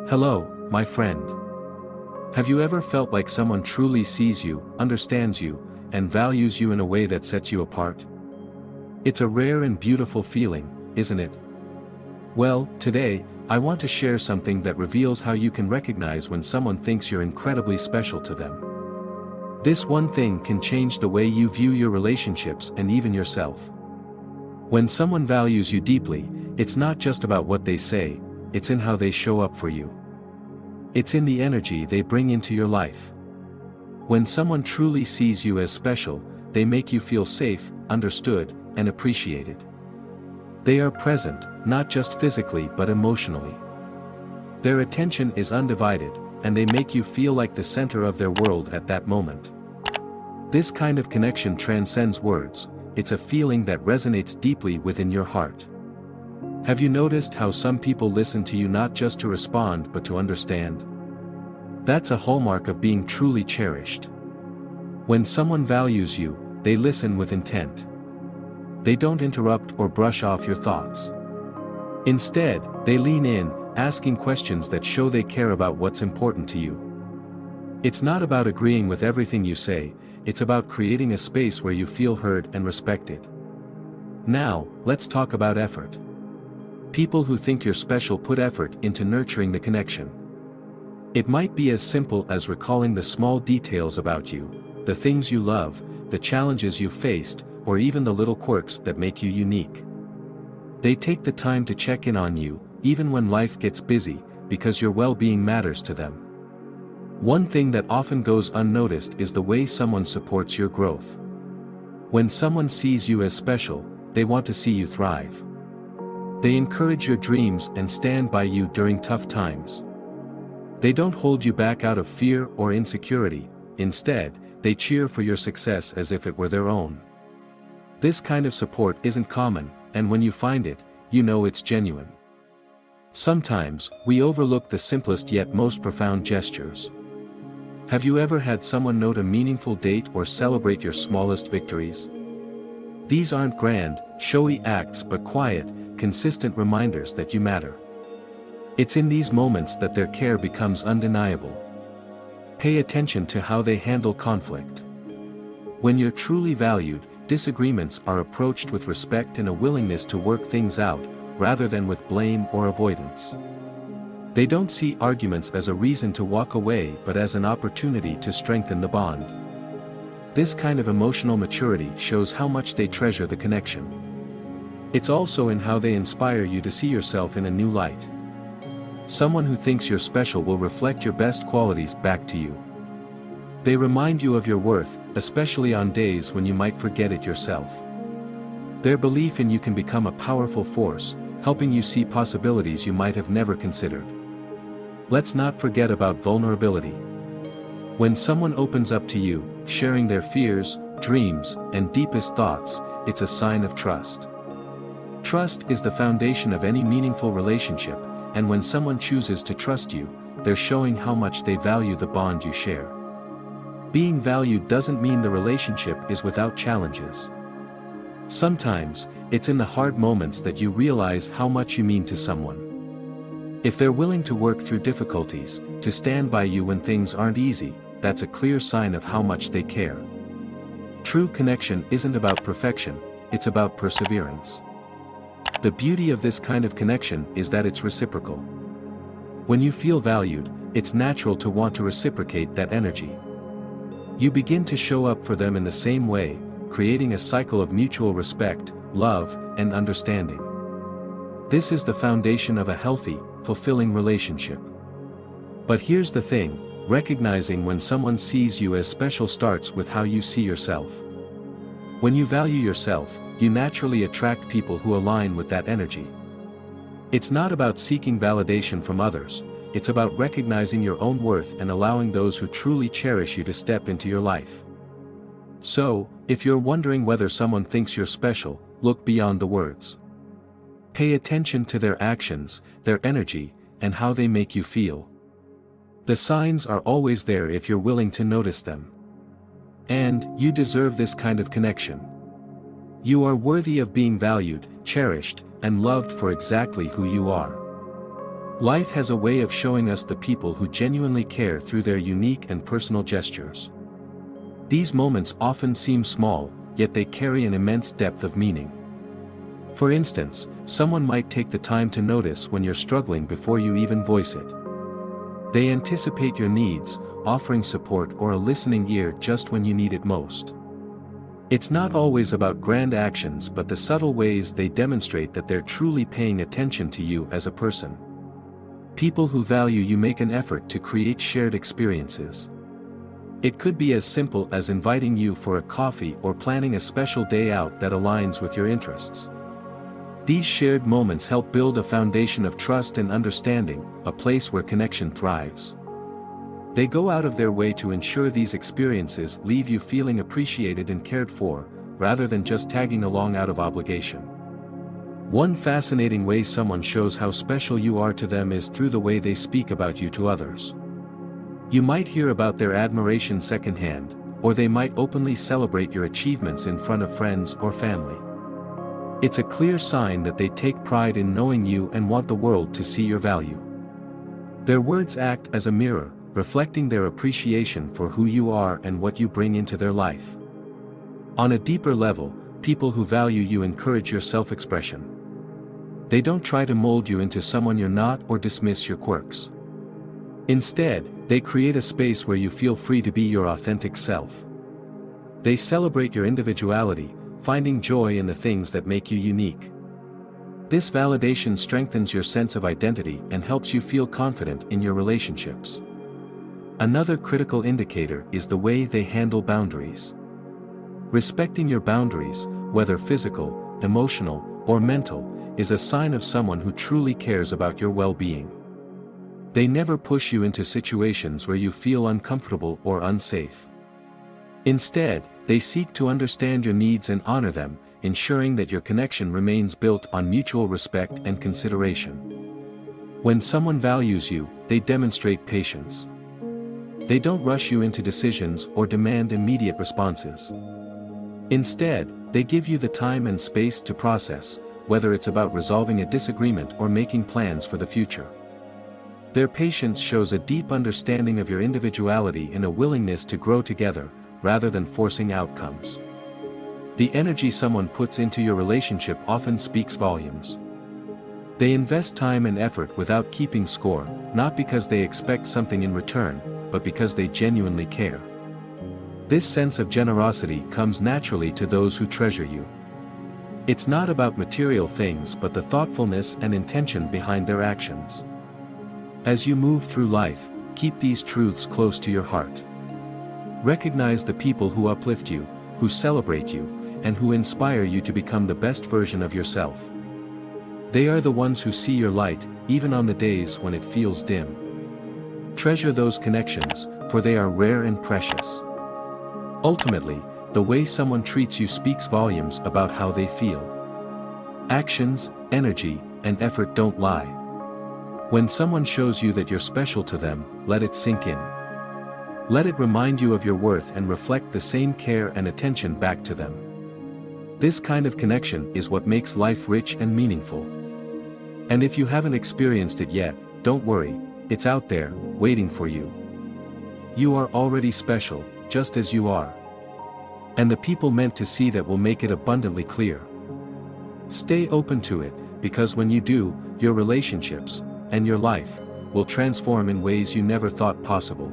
Hello, my friend. Have you ever felt like someone truly sees you, understands you, and values you in a way that sets you apart? It's a rare and beautiful feeling, isn't it? Well, today, I want to share something that reveals how you can recognize when someone thinks you're incredibly special to them. This one thing can change the way you view your relationships and even yourself. When someone values you deeply, it's not just about what they say, it's in how they show up for you. It's in the energy they bring into your life. When someone truly sees you as special, they make you feel safe, understood, and appreciated. They are present, not just physically but emotionally. Their attention is undivided, and they make you feel like the center of their world at that moment. This kind of connection transcends words, it's a feeling that resonates deeply within your heart. Have you noticed how some people listen to you not just to respond but to understand? That's a hallmark of being truly cherished. When someone values you, they listen with intent. They don't interrupt or brush off your thoughts. Instead, they lean in, asking questions that show they care about what's important to you. It's not about agreeing with everything you say, it's about creating a space where you feel heard and respected. Now, let's talk about effort. People who think you're special put effort into nurturing the connection. It might be as simple as recalling the small details about you, the things you love, the challenges you've faced, or even the little quirks that make you unique. They take the time to check in on you, even when life gets busy, because your well-being matters to them. One thing that often goes unnoticed is the way someone supports your growth. When someone sees you as special, they want to see you thrive. They encourage your dreams and stand by you during tough times. They don't hold you back out of fear or insecurity, instead, they cheer for your success as if it were their own. This kind of support isn't common, and when you find it, you know it's genuine. Sometimes, we overlook the simplest yet most profound gestures. Have you ever had someone note a meaningful date or celebrate your smallest victories? These aren't grand, showy acts but quiet, consistent reminders that you matter. It's in these moments that their care becomes undeniable. Pay attention to how they handle conflict. When you're truly valued, disagreements are approached with respect and a willingness to work things out, rather than with blame or avoidance. They don't see arguments as a reason to walk away but as an opportunity to strengthen the bond. This kind of emotional maturity shows how much they treasure the connection. It's also in how they inspire you to see yourself in a new light. Someone who thinks you're special will reflect your best qualities back to you. They remind you of your worth, especially on days when you might forget it yourself. Their belief in you can become a powerful force, helping you see possibilities you might have never considered. Let's not forget about vulnerability. When someone opens up to you, sharing their fears, dreams, and deepest thoughts, it's a sign of trust. Trust is the foundation of any meaningful relationship, and when someone chooses to trust you, they're showing how much they value the bond you share. Being valued doesn't mean the relationship is without challenges. Sometimes, it's in the hard moments that you realize how much you mean to someone. If they're willing to work through difficulties, to stand by you when things aren't easy, that's a clear sign of how much they care. True connection isn't about perfection, it's about perseverance. The beauty of this kind of connection is that it's reciprocal. When you feel valued, it's natural to want to reciprocate that energy. You begin to show up for them in the same way, creating a cycle of mutual respect, love, and understanding. This is the foundation of a healthy, fulfilling relationship. But here's the thing, recognizing when someone sees you as special starts with how you see yourself. When you value yourself, you naturally attract people who align with that energy. It's not about seeking validation from others, it's about recognizing your own worth and allowing those who truly cherish you to step into your life. So, if you're wondering whether someone thinks you're special, look beyond the words. Pay attention to their actions, their energy, and how they make you feel. The signs are always there if you're willing to notice them. And, you deserve this kind of connection. You are worthy of being valued, cherished, and loved for exactly who you are. Life has a way of showing us the people who genuinely care through their unique and personal gestures. These moments often seem small, yet they carry an immense depth of meaning. For instance, someone might take the time to notice when you're struggling before you even voice it. They anticipate your needs, offering support or a listening ear just when you need it most. It's not always about grand actions but the subtle ways they demonstrate that they're truly paying attention to you as a person. People who value you make an effort to create shared experiences. It could be as simple as inviting you for a coffee or planning a special day out that aligns with your interests. These shared moments help build a foundation of trust and understanding, a place where connection thrives. They go out of their way to ensure these experiences leave you feeling appreciated and cared for, rather than just tagging along out of obligation. One fascinating way someone shows how special you are to them is through the way they speak about you to others. You might hear about their admiration secondhand, or they might openly celebrate your achievements in front of friends or family. It's a clear sign that they take pride in knowing you and want the world to see your value. Their words act as a mirror, reflecting their appreciation for who you are and what you bring into their life. On a deeper level, people who value you encourage your self-expression. They don't try to mold you into someone you're not or dismiss your quirks. Instead, they create a space where you feel free to be your authentic self. They celebrate your individuality, finding joy in the things that make you unique. This validation strengthens your sense of identity and helps you feel confident in your relationships. Another critical indicator is the way they handle boundaries. Respecting your boundaries, whether physical, emotional, or mental, is a sign of someone who truly cares about your well-being. They never push you into situations where you feel uncomfortable or unsafe. Instead, they seek to understand your needs and honor them, ensuring that your connection remains built on mutual respect and consideration. When someone values you, they demonstrate patience. They don't rush you into decisions or demand immediate responses. Instead, they give you the time and space to process, whether it's about resolving a disagreement or making plans for the future. Their patience shows a deep understanding of your individuality and a willingness to grow together, rather than forcing outcomes. The energy someone puts into your relationship often speaks volumes. They invest time and effort without keeping score, not because they expect something in return, but because they genuinely care. This sense of generosity comes naturally to those who treasure you. It's not about material things but the thoughtfulness and intention behind their actions. As you move through life, keep these truths close to your heart. Recognize the people who uplift you, who celebrate you, and who inspire you to become the best version of yourself. They are the ones who see your light, even on the days when it feels dim. Treasure those connections, for they are rare and precious. Ultimately, the way someone treats you speaks volumes about how they feel. Actions, energy, and effort don't lie. When someone shows you that you're special to them, let it sink in. Let it remind you of your worth and reflect the same care and attention back to them. This kind of connection is what makes life rich and meaningful. And if you haven't experienced it yet, don't worry, it's out there, waiting for you. You are already special, just as you are. And the people meant to see that will make it abundantly clear. Stay open to it, because when you do, your relationships, and your life, will transform in ways you never thought possible.